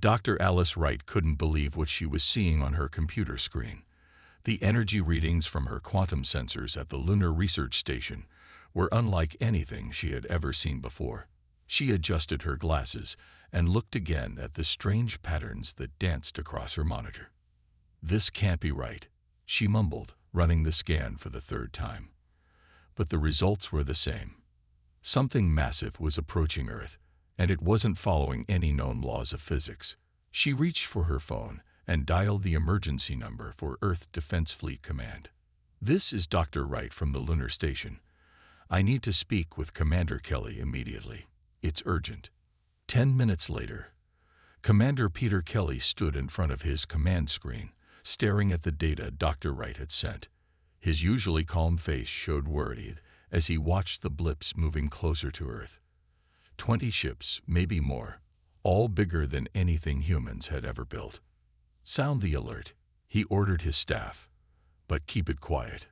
Dr. Alice Wright couldn't believe what she was seeing on her computer screen. The energy readings from her quantum sensors at the Lunar Research Station were unlike anything she had ever seen before. She adjusted her glasses and looked again at the strange patterns that danced across her monitor. "This can't be right," she mumbled, running the scan for the third time. But the results were the same. Something massive was approaching Earth, and it wasn't following any known laws of physics. She reached for her phone and dialed the emergency number for Earth Defense Fleet Command. "This is Dr. Wright from the Lunar Station. I need to speak with Commander Kelly immediately. It's urgent." 10 minutes later, Commander Peter Kelly stood in front of his command screen, staring at the data Dr. Wright had sent. His usually calm face showed worried as he watched the blips moving closer to Earth. 20 ships, maybe more, all bigger than anything humans had ever built. "Sound the alert," he ordered his staff. "But keep it quiet.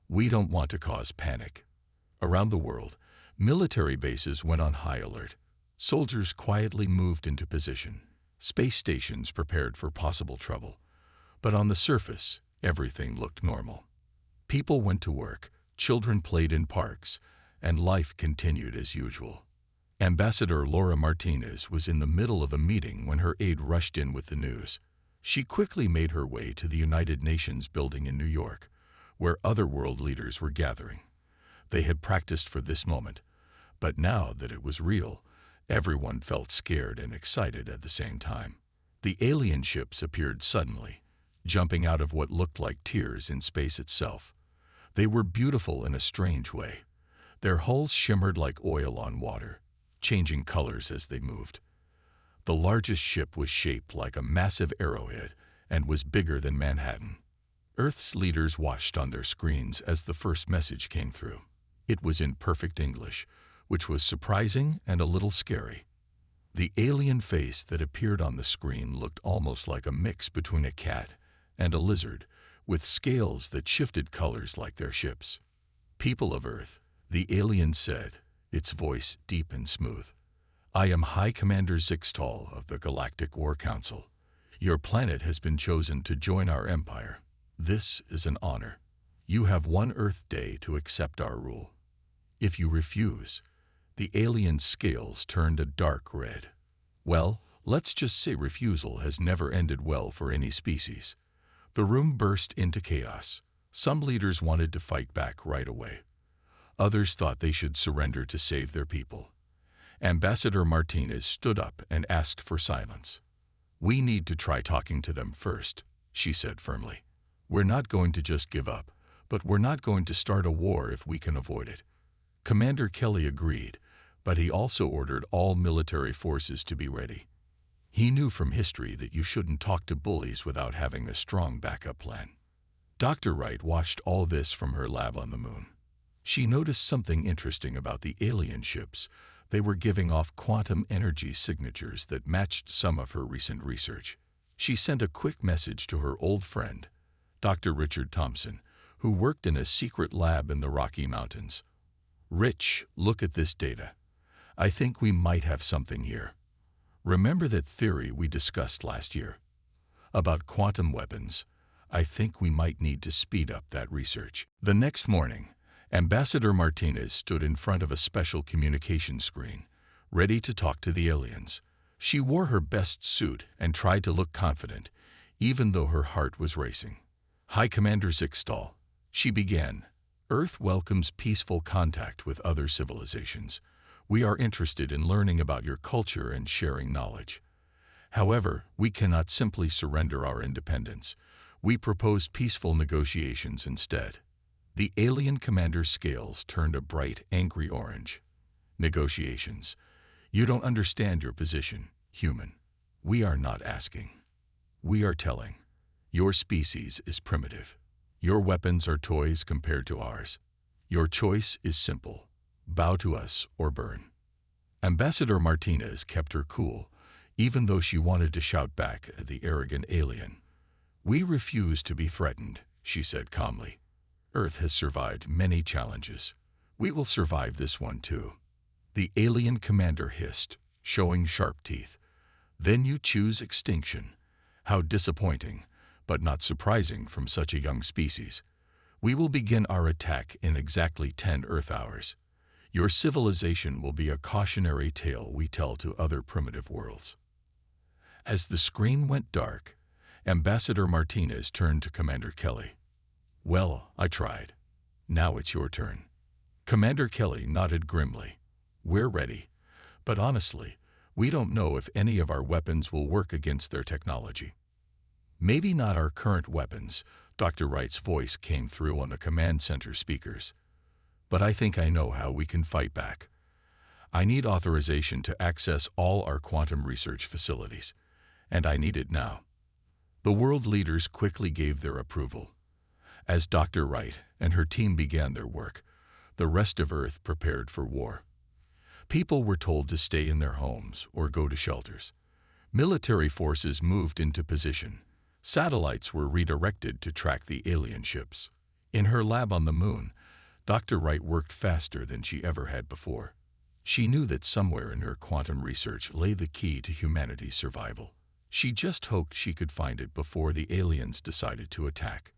We don't want to cause panic." Around the world, military bases went on high alert. Soldiers quietly moved into position. Space stations prepared for possible trouble. But on the surface, everything looked normal. People went to work, children played in parks, and life continued as usual. Ambassador Laura Martinez was in the middle of a meeting when her aide rushed in with the news. She quickly made her way to the United Nations building in New York, where other world leaders were gathering. They had practiced for this moment, but now that it was real, everyone felt scared and excited at the same time. The alien ships appeared suddenly, jumping out of what looked like tears in space itself. They were beautiful in a strange way. Their hulls shimmered like oil on water, changing colors as they moved. The largest ship was shaped like a massive arrowhead and was bigger than Manhattan. Earth's leaders watched on their screens as the first message came through. It was in perfect English, which was surprising and a little scary. The alien face that appeared on the screen looked almost like a mix between a cat and a lizard, with scales that shifted colors like their ships. "People of Earth," the alien said, its voice deep and smooth. "I am High Commander Zixtal of the Galactic War Council. Your planet has been chosen to join our empire. This is an honor. You have one Earth day to accept our rule. If you refuse," the alien scales turned a dark red. "Well, let's just say refusal has never ended well for any species." The room burst into chaos. Some leaders wanted to fight back right away. Others thought they should surrender to save their people. Ambassador Martinez stood up and asked for silence. "We need to try talking to them first," she said firmly. "We're not going to just give up, but we're not going to start a war if we can avoid it." Commander Kelly agreed, but he also ordered all military forces to be ready. He knew from history that you shouldn't talk to bullies without having a strong backup plan. Dr. Wright watched all this from her lab on the moon. She noticed something interesting about the alien ships. They were giving off quantum energy signatures that matched some of her recent research. She sent a quick message to her old friend, Dr. Richard Thompson, who worked in a secret lab in the Rocky Mountains. "Rich, look at this data. I think we might have something here. Remember that theory we discussed last year about quantum weapons? I think we might need to speed up that research." The next morning, Ambassador Martinez stood in front of a special communication screen, ready to talk to the aliens. She wore her best suit and tried to look confident, even though her heart was racing. "High Commander Zixtal," she began, "Earth welcomes peaceful contact with other civilizations. We are interested in learning about your culture and sharing knowledge. However, we cannot simply surrender our independence. We propose peaceful negotiations instead." The alien commander's scales turned a bright, angry orange. "Negotiations. You don't understand your position, human. We are not asking. We are telling. Your species is primitive. Your weapons are toys compared to ours. Your choice is simple. Bow to us or burn." Ambassador Martinez kept her cool, even though she wanted to shout back at the arrogant alien. "We refuse to be threatened," she said calmly. "Earth has survived many challenges. We will survive this one too." The alien commander hissed, showing sharp teeth. Then you choose extinction. How disappointing, but not surprising from such a young species. We will begin our attack in exactly 10 Earth hours. Your civilization will be a cautionary tale we tell to other primitive worlds." As the screen went dark, Ambassador Martinez turned to Commander Kelly. "Well, I tried. Now it's your turn." Commander Kelly nodded grimly. "We're ready. But honestly, we don't know if any of our weapons will work against their technology." "Maybe not our current weapons," Dr. Wright's voice came through on the command center speakers. "But I think I know how we can fight back. I need authorization to access all our quantum research facilities, and I need it now." The world leaders quickly gave their approval. As Dr. Wright and her team began their work, the rest of Earth prepared for war. People were told to stay in their homes or go to shelters. Military forces moved into position. Satellites were redirected to track the alien ships. In her lab on the moon, Dr. Wright worked faster than she ever had before. She knew that somewhere in her quantum research lay the key to humanity's survival. She just hoped she could find it before the aliens decided to attack.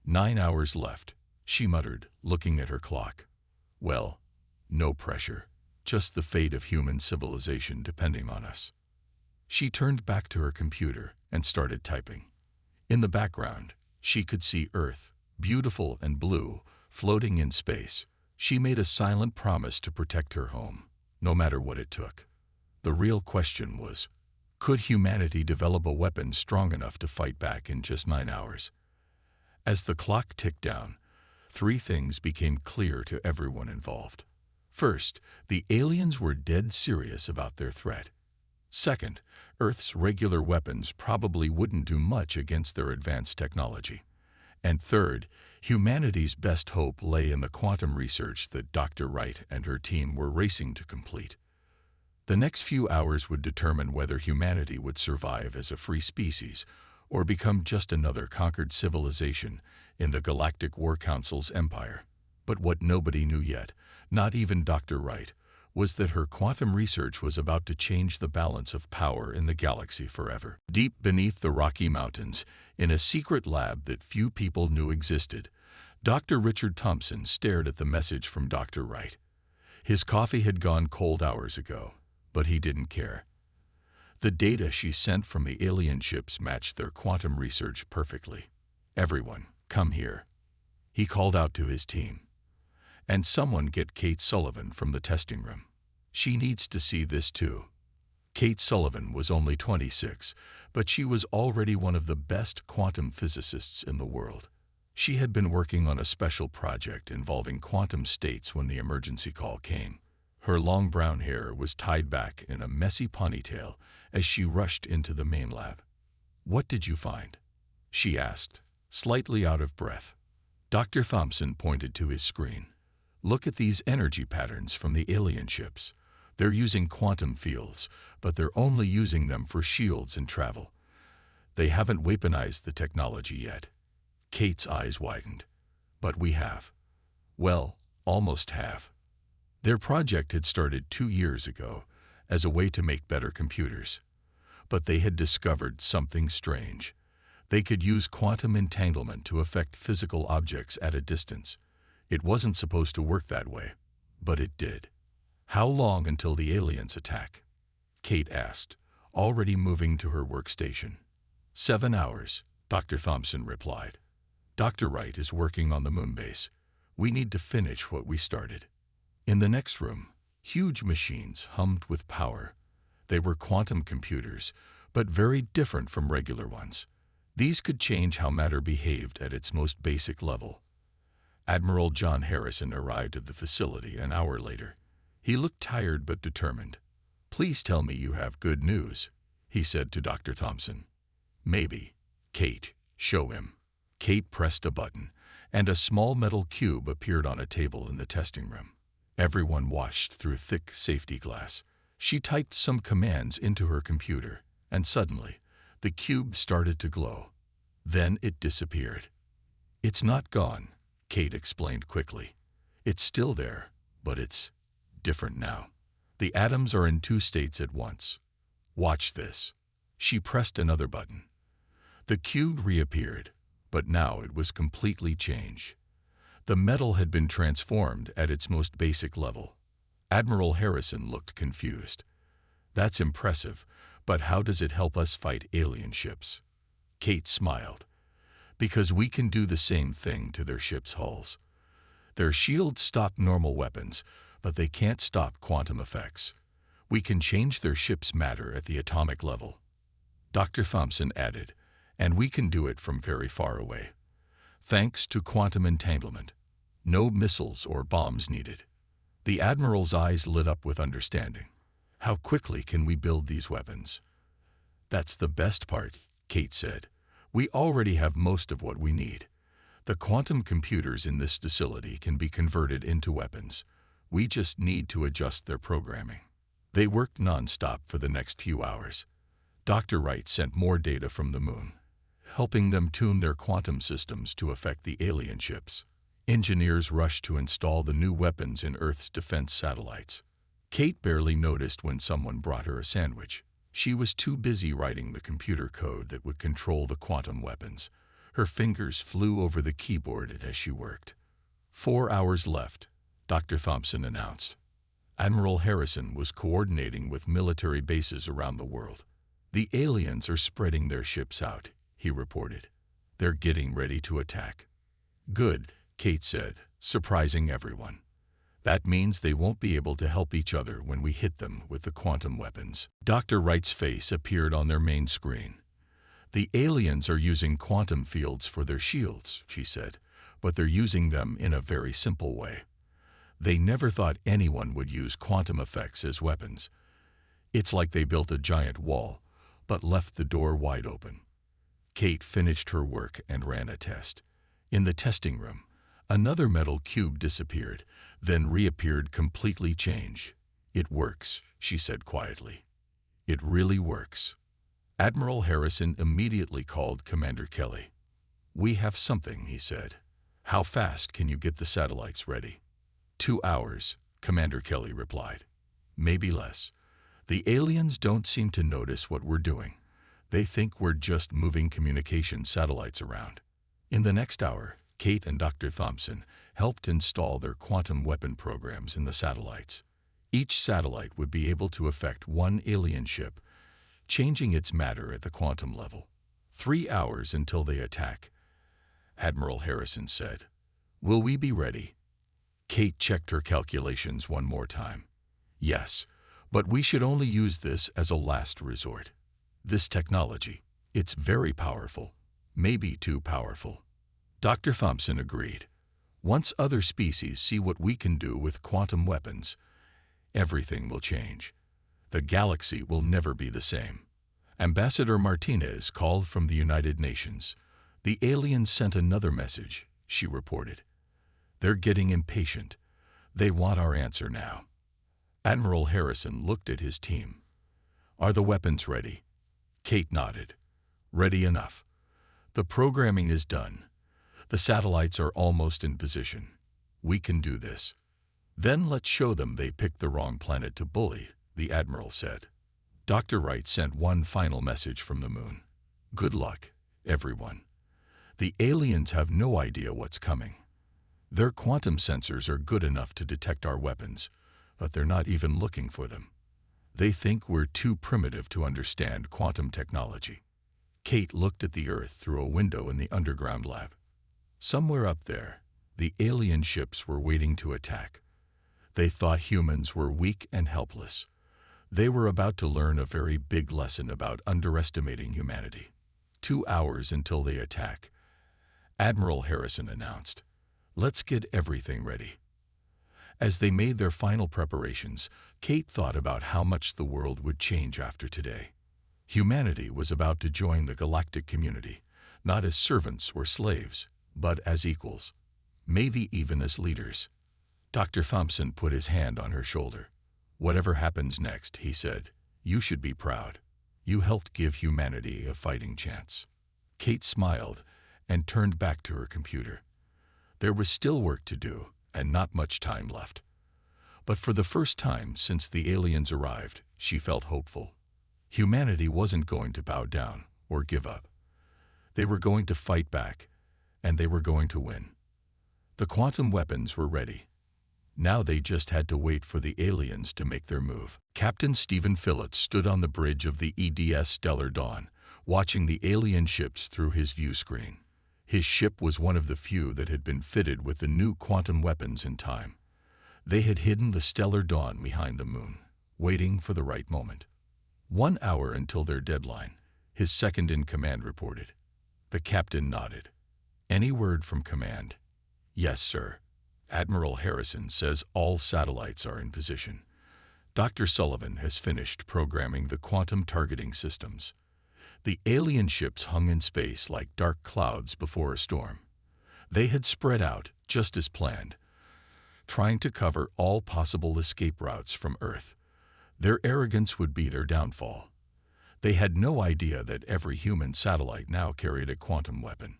9 hours left, she muttered, looking at her clock. Well, no pressure, just the fate of human civilization depending on us. She turned back to her computer and started typing. In the background, she could see Earth, beautiful and blue, floating in space. She made a silent promise to protect her home, no matter what it took. The real question was, could humanity develop a weapon strong enough to fight back in just 9 hours? As the clock ticked down, 3 things became clear to everyone involved. First, the aliens were dead serious about their threat. Second, Earth's regular weapons probably wouldn't do much against their advanced technology. And third, humanity's best hope lay in the quantum research that Dr. Wright and her team were racing to complete. The next few hours would determine whether humanity would survive as a free species or become just another conquered civilization in the Galactic War Council's empire. But what nobody knew yet, not even Dr. Wright, was that her quantum research was about to change the balance of power in the galaxy forever. Deep beneath the Rocky Mountains, in a secret lab that few people knew existed, Dr. Richard Thompson stared at the message from Dr. Wright. His coffee had gone cold hours ago, but he didn't care. The data she sent from the alien ships matched their quantum research perfectly. "Everyone, come here," he called out to his team. "And someone get Kate Sullivan from the testing room. She needs to see this too." Kate Sullivan was only 26, but she was already one of the best quantum physicists in the world. She had been working on a special project involving quantum states when the emergency call came. Her long brown hair was tied back in a messy ponytail as she rushed into the main lab. "What did you find?" she asked, slightly out of breath. Dr. Thompson pointed to his screen. "Look at these energy patterns from the alien ships. They're using quantum fields, but they're only using them for shields and travel. They haven't weaponized the technology yet." Kate's eyes widened. "But we have." "Well, almost have." Their project had started 2 years ago as a way to make better computers. But they had discovered something strange. They could use quantum entanglement to affect physical objects at a distance. It wasn't supposed to work that way, but it did. "How long until the aliens attack?" Kate asked, already moving to her workstation. 7 hours, Dr. Thompson replied. "Dr. Wright is working on the moon base. We need to finish what we started." In the next room, huge machines hummed with power. They were quantum computers, but very different from regular ones. These could change how matter behaved at its most basic level. Admiral John Harrison arrived at the facility an hour later. He looked tired but determined. "Please tell me you have good news," he said to Dr. Thompson. "Maybe." "Kate, show him." Kate pressed a button, and a small metal cube appeared on a table in the testing room. Everyone watched through thick safety glass. She typed some commands into her computer, and suddenly, the cube started to glow. Then it disappeared. "It's not gone," Kate explained quickly. "It's still there, but it's different now. The atoms are in 2 states at once. Watch this. She pressed another button. The cube reappeared, but now it was completely changed. The metal had been transformed at its most basic level. Admiral Harrison looked confused. That's impressive, but how does it help us fight alien ships? Kate smiled. Because we can do the same thing to their ships' hulls. Their shields stop normal weapons, but they can't stop quantum effects. We can change their ship's matter at the atomic level. Dr. Thompson added, and we can do it from very far away. Thanks to quantum entanglement. No missiles or bombs needed. The Admiral's eyes lit up with understanding. How quickly can we build these weapons? That's the best part, Kate said. We already have most of what we need. The quantum computers in this facility can be converted into weapons. We just need to adjust their programming. They worked non-stop for the next few hours. Dr. Wright sent more data from the moon, helping them tune their quantum systems to affect the alien ships. Engineers rushed to install the new weapons in Earth's defense satellites. Kate barely noticed when someone brought her a sandwich. She was too busy writing the computer code that would control the quantum weapons. Her fingers flew over the keyboard as she worked. 4 hours left, Dr. Thompson announced. Admiral Harrison was coordinating with military bases around the world. The aliens are spreading their ships out, he reported. They're getting ready to attack. Good, Kate said, surprising everyone. That means they won't be able to help each other when we hit them with the quantum weapons. Dr. Wright's face appeared on their main screen. The aliens are using quantum fields for their shields, she said, but they're using them in a very simple way. They never thought anyone would use quantum effects as weapons. It's like they built a giant wall, but left the door wide open. Kate finished her work and ran a test. In the testing room, another metal cube disappeared, then reappeared completely changed. It works, she said quietly. It really works. Admiral Harrison immediately called Commander Kelly. We have something, he said. How fast can you get the satellites ready? 2 hours, Commander Kelly replied. Maybe less. The aliens don't seem to notice what we're doing. They think we're just moving communication satellites around. In the next hour, Kate and Dr. Thompson helped install their quantum weapon programs in the satellites. Each satellite would be able to affect one alien ship, changing its matter at the quantum level. 3 hours until they attack, Admiral Harrison said. Will we be ready? Kate checked her calculations one more time. Yes, but we should only use this as a last resort. This technology, it's very powerful, maybe too powerful. Dr. Thompson agreed. Once other species see what we can do with quantum weapons, everything will change. The galaxy will never be the same. Ambassador Martinez called from the United Nations. The aliens sent another message, she reported. They're getting impatient. They want our answer now. Admiral Harrison looked at his team. Are the weapons ready? Kate nodded. Ready enough. The programming is done. The satellites are almost in position. We can do this. Then let's show them they picked the wrong planet to bully, the Admiral said. Dr. Wright sent one final message from the moon. Good luck, everyone. The aliens have no idea what's coming. Their quantum sensors are good enough to detect our weapons, but they're not even looking for them. They think we're too primitive to understand quantum technology. Kate looked at the Earth through a window in the underground lab. Somewhere up there, the alien ships were waiting to attack. They thought humans were weak and helpless. They were about to learn a very big lesson about underestimating humanity. 2 hours until they attack, Admiral Harrison announced. Let's get everything ready. As they made their final preparations, Kate thought about how much the world would change after today. Humanity was about to join the galactic community, not as servants or slaves, but as equals, maybe even as leaders. Dr. Thompson put his hand on her shoulder. Whatever happens next, he said, you should be proud. You helped give humanity a fighting chance. Kate smiled and turned back to her computer. There was still work to do and not much time left. But for the first time since the aliens arrived, she felt hopeful. Humanity wasn't going to bow down or give up. They were going to fight back, and they were going to win. The quantum weapons were ready. Now they just had to wait for the aliens to make their move. Captain Stephen Phillips stood on the bridge of the EDS Stellar Dawn, watching the alien ships through his view screen. His ship was one of the few that had been fitted with the new quantum weapons in time. They had hidden the Stellar Dawn behind the moon, waiting for the right moment. 1 hour until their deadline, his second-in-command reported. The captain nodded. "Any word from command?" "Yes, sir. Admiral Harrison says all satellites are in position. Dr. Sullivan has finished programming the quantum targeting systems." The alien ships hung in space like dark clouds before a storm. They had spread out, just as planned, trying to cover all possible escape routes from Earth. Their arrogance would be their downfall. They had no idea that every human satellite now carried a quantum weapon.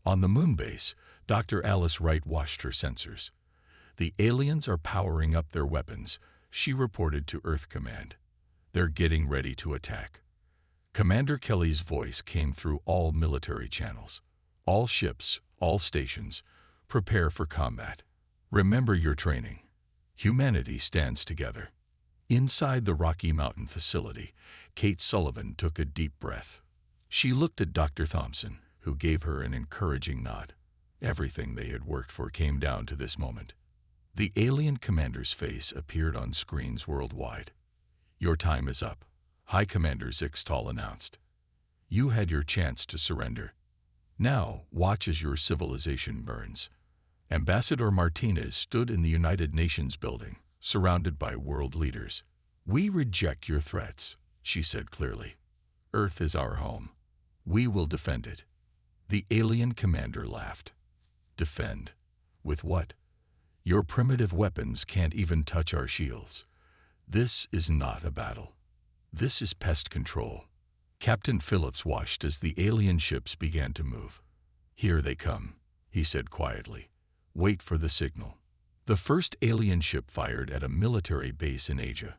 On the moon base, Dr. Alice Wright watched her sensors. "The aliens are powering up their weapons," she reported to Earth Command. "They're getting ready to attack." Commander Kelly's voice came through all military channels. "All ships, all stations, prepare for combat. Remember your training. Humanity stands together." Inside the Rocky Mountain facility, Kate Sullivan took a deep breath. She looked at Dr. Thompson, who gave her an encouraging nod. Everything they had worked for came down to this moment. The alien commander's face appeared on screens worldwide. "Your time is up," High Commander Zixtal announced. "You had your chance to surrender. Now watch as your civilization burns." Ambassador Martinez stood in the United Nations building, surrounded by world leaders. "We reject your threats," she said clearly. "Earth is our home. We will defend it." The alien commander laughed. "Defend? With what? Your primitive weapons can't even touch our shields. This is not a battle. This is pest control." Captain Phillips watched as the alien ships began to move. "Here they come," he said quietly. "Wait for the signal." The first alien ship fired at a military base in Asia.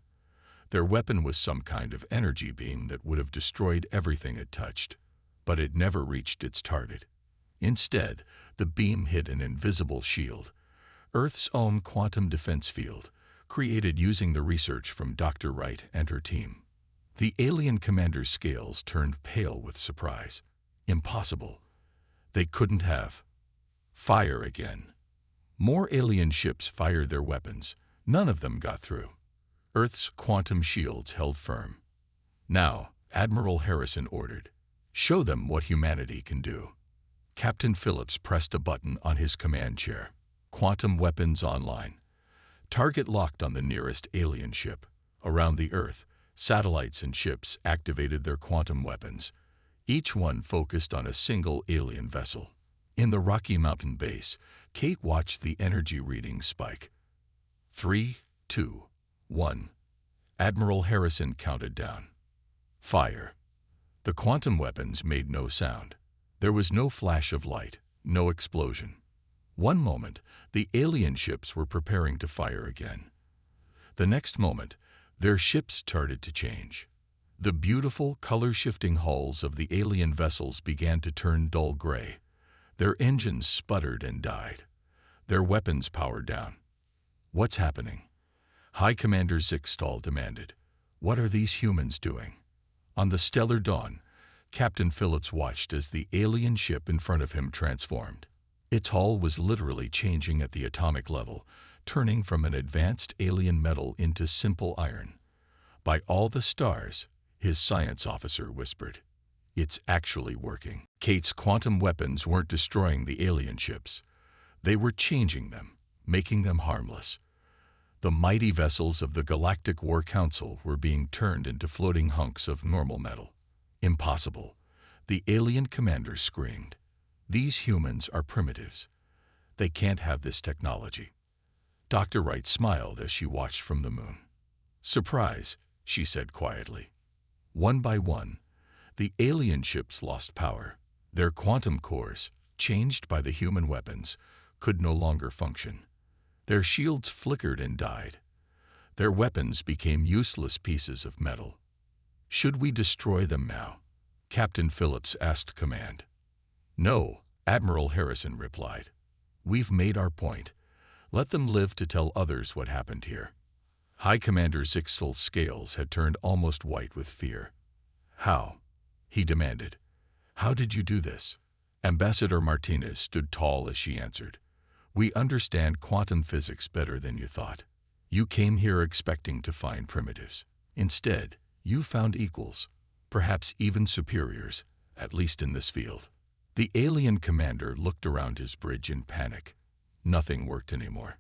Their weapon was some kind of energy beam that would have destroyed everything it touched, but it never reached its target. Instead, the beam hit an invisible shield, Earth's own quantum defense field, created using the research from Dr. Wright and her team. The alien commander's scales turned pale with surprise. Impossible. They couldn't have. Fire again. More alien ships fired their weapons. None of them got through. Earth's quantum shields held firm. "Now," Admiral Harrison ordered, "show them what humanity can do." Captain Phillips pressed a button on his command chair. Quantum weapons online. Target locked on the nearest alien ship. Around the Earth, satellites and ships activated their quantum weapons, each one focused on a single alien vessel. In the Rocky Mountain base, Kate watched the energy readings spike. 3, 2, 1. Admiral Harrison counted down. Fire. The quantum weapons made no sound. There was no flash of light, no explosion. One moment, the alien ships were preparing to fire again. The next moment, their ships started to change. The beautiful, color-shifting hulls of the alien vessels began to turn dull gray. Their engines sputtered and died. Their weapons powered down. "What's happening?" High Commander Zixtal demanded. "What are these humans doing?" On the Stellar Dawn, Captain Phillips watched as the alien ship in front of him transformed. Its hull was literally changing at the atomic level, turning from an advanced alien metal into simple iron. "By all the stars," his science officer whispered. "It's actually working." Kate's quantum weapons weren't destroying the alien ships. They were changing them, making them harmless. The mighty vessels of the Galactic War Council were being turned into floating hunks of normal metal. "Impossible," the alien commander screamed. "These humans are primitives. They can't have this technology." Dr. Wright smiled as she watched from the moon. "Surprise," she said quietly. One by one, the alien ships lost power. Their quantum cores, changed by the human weapons, could no longer function. Their shields flickered and died. Their weapons became useless pieces of metal. Should we destroy them now? Captain Phillips asked command. No, Admiral Harrison replied. We've made our point. Let them live to tell others what happened here. High Commander Zixel's scales had turned almost white with fear. How? He demanded. How did you do this? Ambassador Martinez stood tall as she answered. We understand quantum physics better than you thought. You came here expecting to find primitives. Instead, you found equals, perhaps even superiors, at least in this field. The alien commander looked around his bridge in panic. Nothing worked anymore.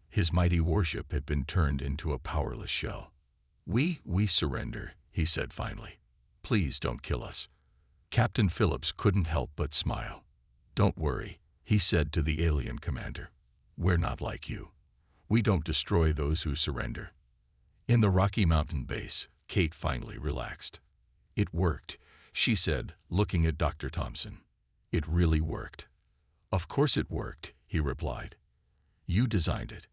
His mighty warship had been turned into a powerless shell. We surrender, he said finally. Please don't kill us. Captain Phillips couldn't help but smile. Don't worry, he said to the alien commander. We're not like you. We don't destroy those who surrender. In the Rocky Mountain base, Kate finally relaxed. It worked, she said, looking at Dr. Thompson. It really worked. Of course it worked, he replied. You designed it.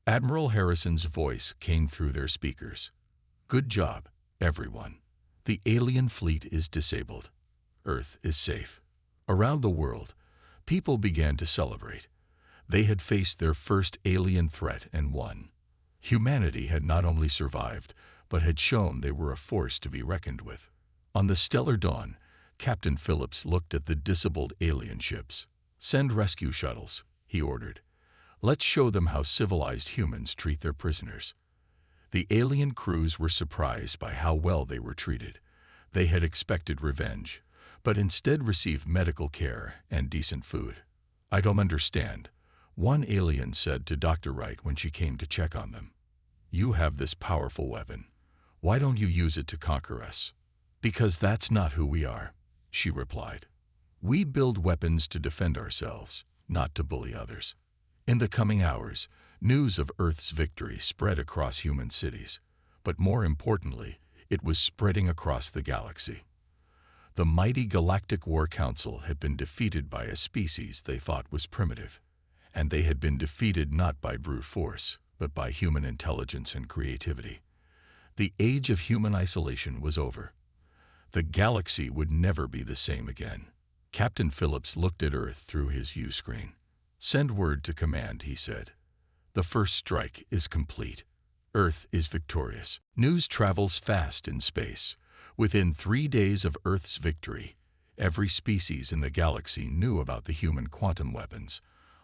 Admiral Harrison's voice came through their speakers. Good job, everyone. The alien fleet is disabled. Earth is safe. Around the world, people began to celebrate. They had faced their first alien threat and won. Humanity had not only survived, but had shown they were a force to be reckoned with. On the stellar dawn, Captain Phillips looked at the disabled alien ships. Send rescue shuttles, he ordered. Let's show them how civilized humans treat their prisoners. The alien crews were surprised by how well they were treated. They had expected revenge, but instead received medical care and decent food. I don't understand, one alien said to Dr. Wright when she came to check on them. You have this powerful weapon. Why don't you use it to conquer us? Because that's not who we are, she replied. We build weapons to defend ourselves, not to bully others. In the coming hours, news of Earth's victory spread across human cities, but more importantly, it was spreading across the galaxy. The mighty Galactic War Council had been defeated by a species they thought was primitive, and they had been defeated not by brute force, but by human intelligence and creativity. The age of human isolation was over. The galaxy would never be the same again. Captain Phillips looked at Earth through his view screen. Send word to command, he said. The first strike is complete. Earth is victorious. News travels fast in space. Within 3 days of Earth's victory, every species in the galaxy knew about the human quantum weapons.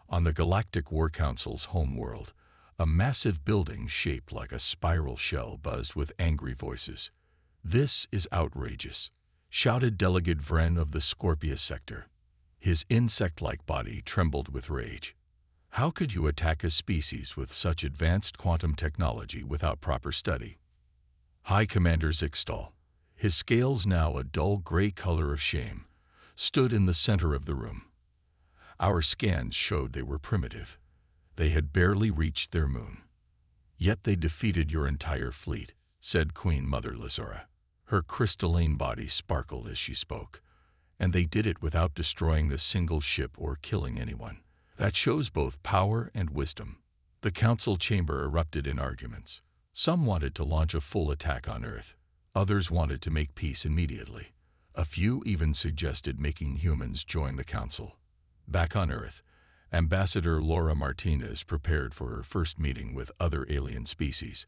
On the Galactic War Council's homeworld, a massive building shaped like a spiral shell buzzed with angry voices. This is outrageous, shouted Delegate Vren of the Scorpius sector. His insect-like body trembled with rage. How could you attack a species with such advanced quantum technology without proper study? High Commander Zixtal, his scales now a dull gray color of shame, stood in the center of the room. Our scans showed they were primitive. They had barely reached their moon. Yet they defeated your entire fleet, said Queen Mother Lazura. Her crystalline body sparkled as she spoke. And they did it without destroying a single ship or killing anyone. That shows both power and wisdom. The council chamber erupted in arguments. Some wanted to launch a full attack on Earth. Others wanted to make peace immediately. A few even suggested making humans join the council. Back on Earth, Ambassador Laura Martinez prepared for her first meeting with other alien species.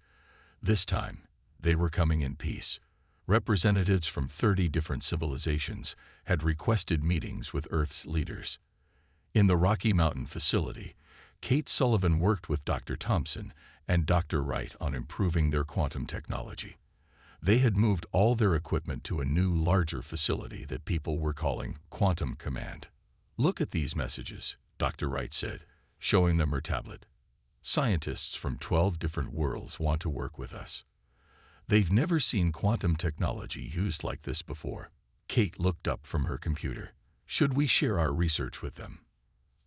This time, they were coming in peace. Representatives from 30 different civilizations had requested meetings with Earth's leaders. In the Rocky Mountain facility, Kate Sullivan worked with Dr. Thompson and Dr. Wright on improving their quantum technology. They had moved all their equipment to a new, larger facility that people were calling Quantum Command. Look at these messages, Dr. Wright said, showing them her tablet. Scientists from 12 different worlds want to work with us. They've never seen quantum technology used like this before. Kate looked up from her computer. Should we share our research with them?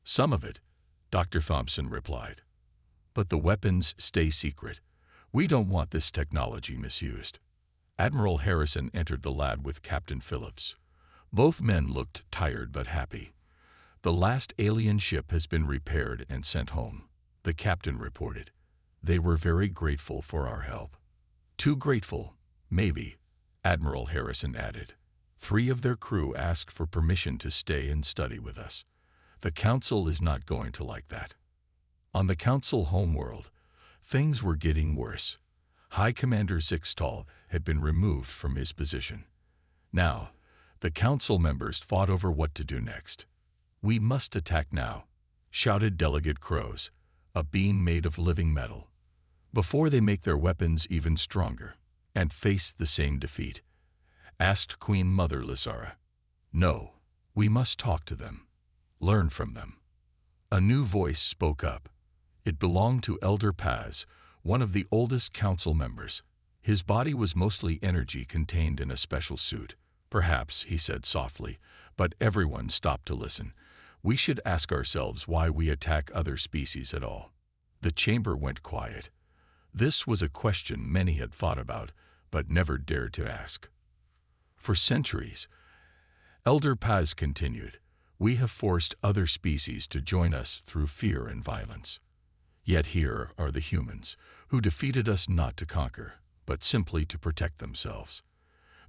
Some of it, Dr. Thompson replied. But the weapons stay secret. We don't want this technology misused. Admiral Harrison entered the lab with Captain Phillips. Both men looked tired but happy. The last alien ship has been repaired and sent home, the captain reported. They were very grateful for our help. Too grateful, maybe, Admiral Harrison added. 3 of their crew asked for permission to stay and study with us. The Council is not going to like that. On the Council homeworld, things were getting worse. High Commander Zixtal had been removed from his position. Now, the Council members fought over what to do next. "We must attack now," shouted Delegate Crows, a being made of living metal, "before they make their weapons even stronger and face the same defeat," asked Queen Mother Lysara. "No, we must talk to them, learn from them." A new voice spoke up. It belonged to Elder Paz, one of the oldest council members. His body was mostly energy contained in a special suit. "Perhaps," he said softly, but everyone stopped to listen. "We should ask ourselves why we attack other species at all." The chamber went quiet. This was a question many had thought about, but never dared to ask. For centuries, Elder Paz continued, we have forced other species to join us through fear and violence. Yet here are the humans, who defeated us not to conquer, but simply to protect themselves.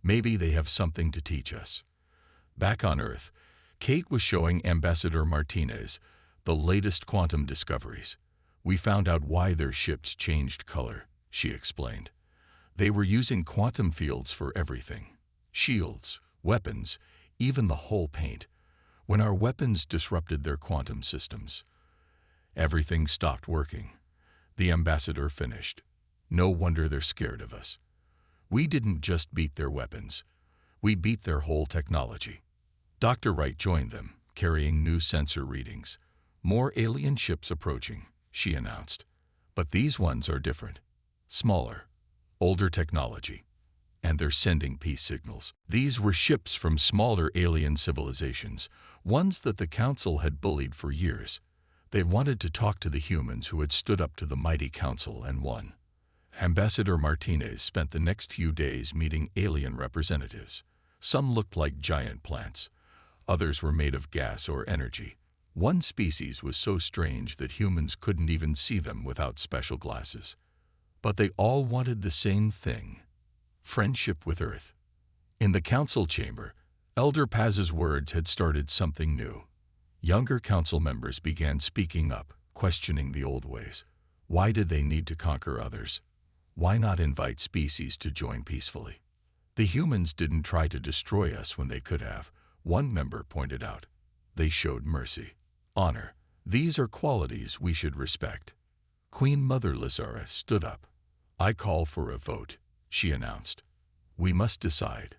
Maybe they have something to teach us. Back on Earth, Kate was showing Ambassador Martinez the latest quantum discoveries. We found out why their ships changed color, she explained. They were using quantum fields for everything. Shields, weapons, even the hull paint. When our weapons disrupted their quantum systems, everything stopped working. The ambassador finished. No wonder they're scared of us. We didn't just beat their weapons. We beat their whole technology. Dr. Wright joined them, carrying new sensor readings. More alien ships approaching, she announced. But these ones are different. Smaller, older technology. And they're sending peace signals. These were ships from smaller alien civilizations, ones that the Council had bullied for years. They wanted to talk to the humans who had stood up to the mighty Council and won. Ambassador Martinez spent the next few days meeting alien representatives. Some looked like giant plants. Others were made of gas or energy. One species was so strange that humans couldn't even see them without special glasses. But they all wanted the same thing: friendship with Earth. In the council chamber, Elder Paz's words had started something new. Younger council members began speaking up, questioning the old ways. Why did they need to conquer others? Why not invite species to join peacefully? The humans didn't try to destroy us when they could have, one member pointed out. They showed mercy, honor. These are qualities we should respect. Queen Mother Lysara stood up. I call for a vote, she announced. We must decide.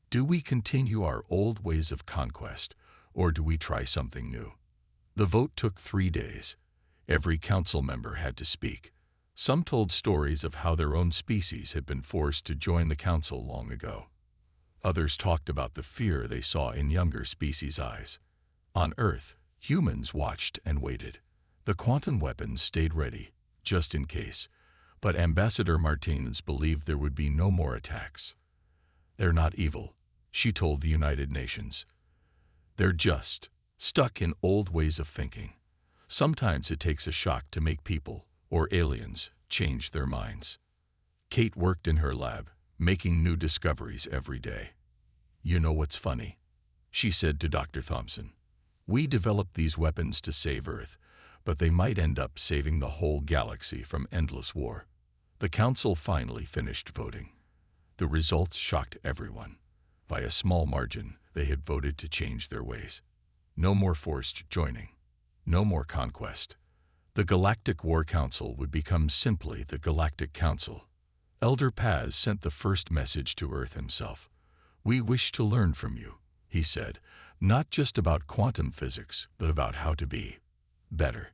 Do we continue our old ways of conquest, or do we try something new? The vote took 3 days. Every council member had to speak. Some told stories of how their own species had been forced to join the council long ago. Others talked about the fear they saw in younger species' eyes. On Earth, humans watched and waited. The quantum weapons stayed ready, just in case. But Ambassador Martinez believed there would be no more attacks. They're not evil, she told the United Nations. They're just stuck in old ways of thinking. Sometimes it takes a shock to make people, or aliens, change their minds. Kate worked in her lab, making new discoveries every day. You know what's funny? She said to Dr. Thompson. We developed these weapons to save Earth, but they might end up saving the whole galaxy from endless war. The council finally finished voting. The results shocked everyone. By a small margin, they had voted to change their ways. No more forced joining. No more conquest. The Galactic War Council would become simply the Galactic Council. Elder Paz sent the first message to Earth himself. We wish to learn from you, he said, not just about quantum physics, but about how to be better.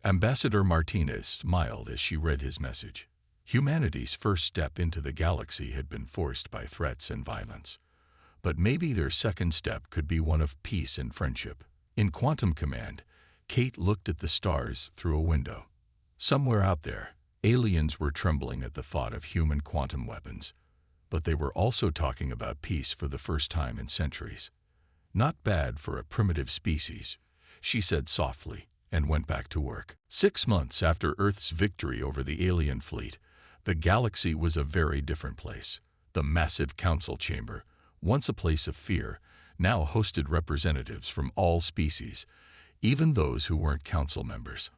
Ambassador Martinez smiled as she read his message. Humanity's first step into the galaxy had been forced by threats and violence. But maybe their second step could be one of peace and friendship. In Quantum Command, Kate looked at the stars through a window. Somewhere out there, aliens were trembling at the thought of human quantum weapons. But they were also talking about peace for the first time in centuries. Not bad for a primitive species, she said softly, and went back to work. 6 months after Earth's victory over the alien fleet, the galaxy was a very different place. The massive council chamber, once a place of fear, now hosted representatives from all species, even those who weren't council members.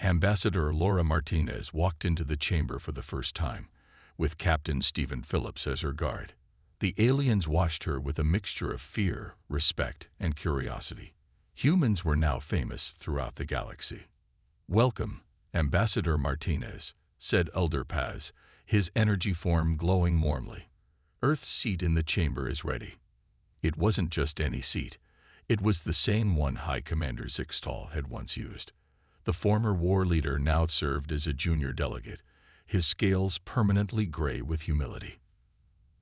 Ambassador Laura Martinez walked into the chamber for the first time, with Captain Stephen Phillips as her guard. The aliens watched her with a mixture of fear, respect, and curiosity. Humans were now famous throughout the galaxy. "Welcome, Ambassador Martinez," said Elder Paz, his energy form glowing warmly. "Earth's seat in the chamber is ready." It wasn't just any seat. It was the same one High Commander Zixtal had once used. The former war leader now served as a junior delegate, his scales permanently gray with humility.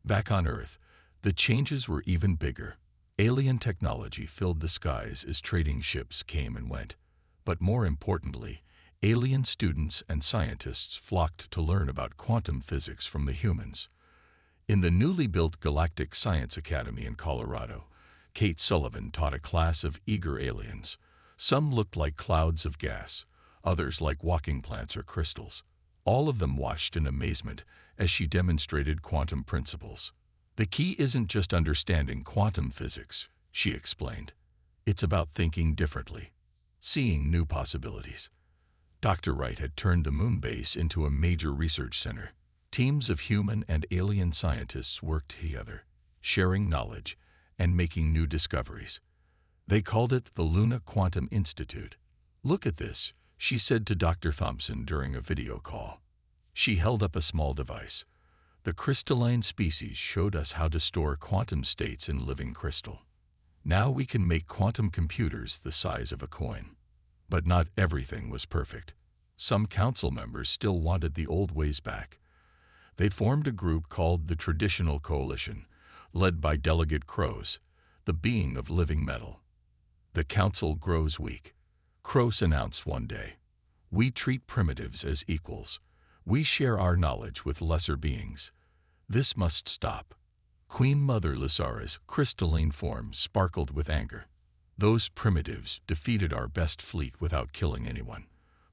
Back on Earth, the changes were even bigger. Alien technology filled the skies as trading ships came and went. But more importantly, alien students and scientists flocked to learn about quantum physics from the humans. In the newly built Galactic Science Academy in Colorado, Kate Sullivan taught a class of eager aliens. Some looked like clouds of gas, others like walking plants or crystals. All of them watched in amazement as she demonstrated quantum principles. "The key isn't just understanding quantum physics," she explained. "It's about thinking differently, seeing new possibilities." Dr. Wright had turned the moon base into a major research center. Teams of human and alien scientists worked together, sharing knowledge and making new discoveries. They called it the Luna Quantum Institute. "Look at this," she said to Dr. Thompson during a video call. She held up a small device. The crystalline species showed us how to store quantum states in living crystal. Now we can make quantum computers the size of a coin. But not everything was perfect. Some council members still wanted the old ways back. They formed a group called the Traditional Coalition, led by Delegate Crows, the being of living metal. "The council grows weak," Crows announced one day. "We treat primitives as equals. We share our knowledge with lesser beings. This must stop." Queen Mother Lysara's crystalline form sparkled with anger. "Those primitives defeated our best fleet without killing anyone.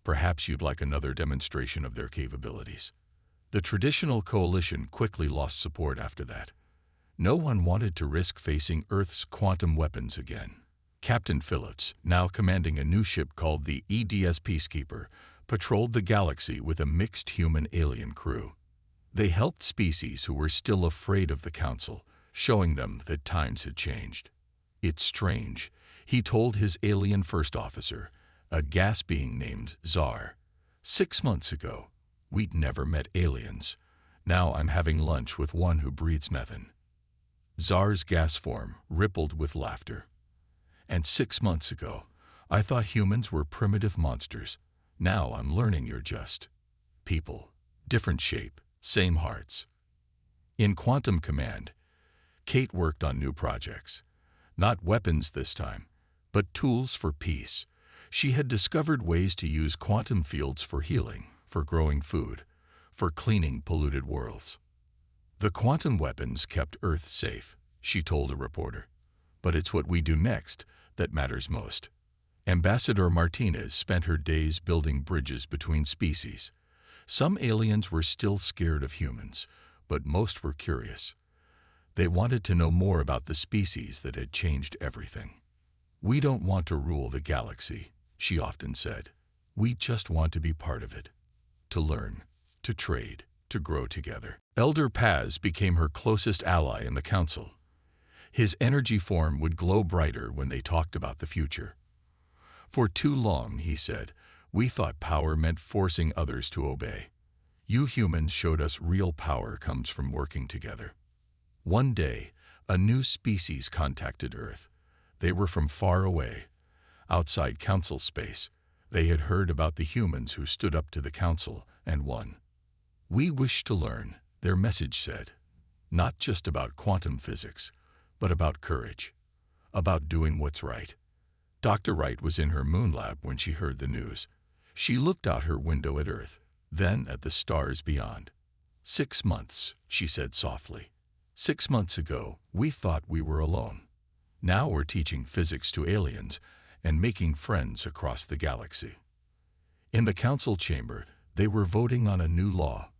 Perhaps you'd like another demonstration of their capabilities." The Traditional Coalition quickly lost support after that. No one wanted to risk facing Earth's quantum weapons again. Captain Phillips, now commanding a new ship called the EDS Peacekeeper, patrolled the galaxy with a mixed human-alien crew. They helped species who were still afraid of the Council, showing them that times had changed. "It's strange," he told his alien first officer, a gas being named Czar. 6 months ago, we'd never met aliens. Now I'm having lunch with one who breathes methane." Czar's gas form rippled with laughter. "And 6 months ago, I thought humans were primitive monsters. Now I'm learning you're just people, different shape, same hearts." In Quantum Command, Kate worked on new projects. Not weapons this time, but tools for peace. She had discovered ways to use quantum fields for healing, for growing food, for cleaning polluted worlds. "The quantum weapons kept Earth safe," she told a reporter. "But it's what we do next that matters most." Ambassador Martinez spent her days building bridges between species. Some aliens were still scared of humans, but most were curious. They wanted to know more about the species that had changed everything. "We don't want to rule the galaxy," she often said. "We just want to be part of it. To learn, to trade, to grow together." Elder Paz became her closest ally in the council. His energy form would glow brighter when they talked about the future. "For too long," he said, "we thought power meant forcing others to obey. You humans showed us real power comes from working together." One day, a new species contacted Earth. They were from far away, outside council space. They had heard about the humans who stood up to the council and won. "We wish to learn," their message said. "Not just about quantum physics, but about courage, about doing what's right." Dr. Wright was in her moon lab when she heard the news. She looked out her window at Earth, then at the stars beyond. 6 months, she said softly. 6 months ago, we thought we were alone. Now we're teaching physics to aliens and making friends across the galaxy." In the council chamber, they were voting on a new law.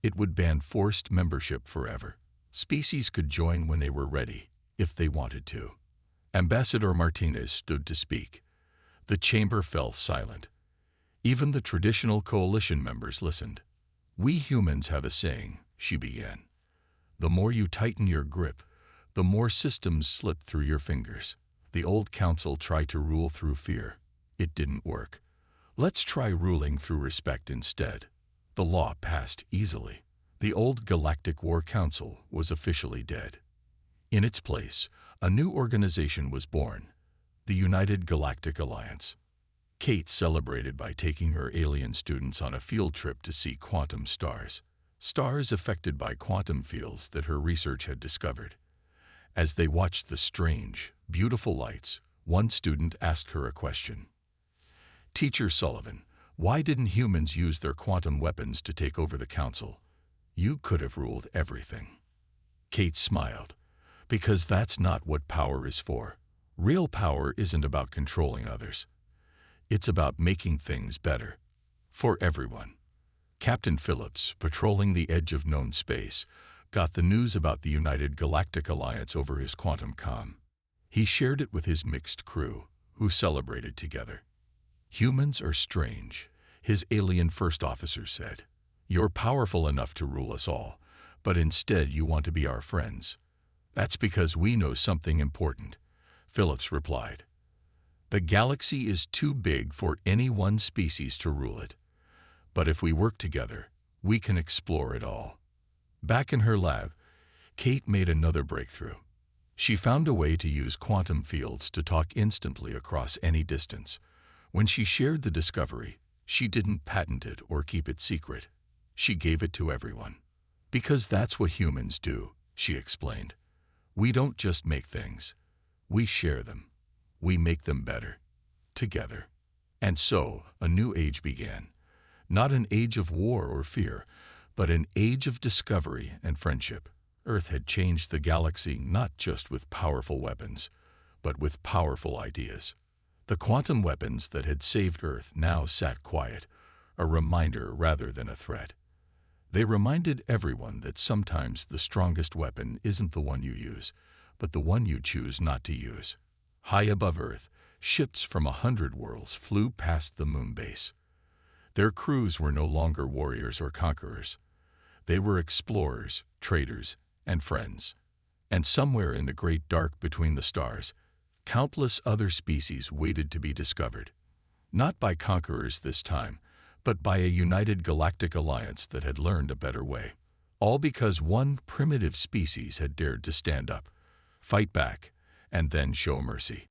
It would ban forced membership forever. Species could join when they were ready, if they wanted to. Ambassador Martinez stood to speak. The chamber fell silent. Even the traditional coalition members listened. "We humans have a saying," she began. "The more you tighten your grip, the more systems slip through your fingers." The old council tried to rule through fear. It didn't work. "Let's try ruling through respect instead." The law passed easily. The old Galactic War Council was officially dead. In its place, a new organization was born, the United Galactic Alliance. Kate celebrated by taking her alien students on a field trip to see quantum stars, stars affected by quantum fields that her research had discovered. As they watched the strange, beautiful lights, one student asked her a question. "Teacher Sullivan, why didn't humans use their quantum weapons to take over the council? You could have ruled everything." Kate smiled. "Because that's not what power is for. Real power isn't about controlling others. It's about making things better. For everyone." Captain Phillips, patrolling the edge of known space, got the news about the United Galactic Alliance over his quantum comm. He shared it with his mixed crew, who celebrated together. "Humans are strange," his alien first officer said. "You're powerful enough to rule us all, but instead you want to be our friends." "That's because we know something important," Phillips replied. "The galaxy is too big for any one species to rule it. But if we work together, we can explore it all." Back in her lab, Kate made another breakthrough. She found a way to use quantum fields to talk instantly across any distance. When she shared the discovery, she didn't patent it or keep it secret. She gave it to everyone. "Because that's what humans do," she explained. "We don't just make things. We share them. We make them better. Together." And so, a new age began. Not an age of war or fear, but an age of discovery and friendship. Earth had changed the galaxy not just with powerful weapons, but with powerful ideas. The quantum weapons that had saved Earth now sat quiet, a reminder rather than a threat. They reminded everyone that sometimes the strongest weapon isn't the one you use, but the one you choose not to use. High above Earth, ships from 100 worlds flew past the moon base. Their crews were no longer warriors or conquerors. They were explorers, traders, and friends. And somewhere in the great dark between the stars, countless other species waited to be discovered. Not by conquerors this time, but by a united galactic alliance that had learned a better way. All because one primitive species had dared to stand up, fight back, and then show mercy.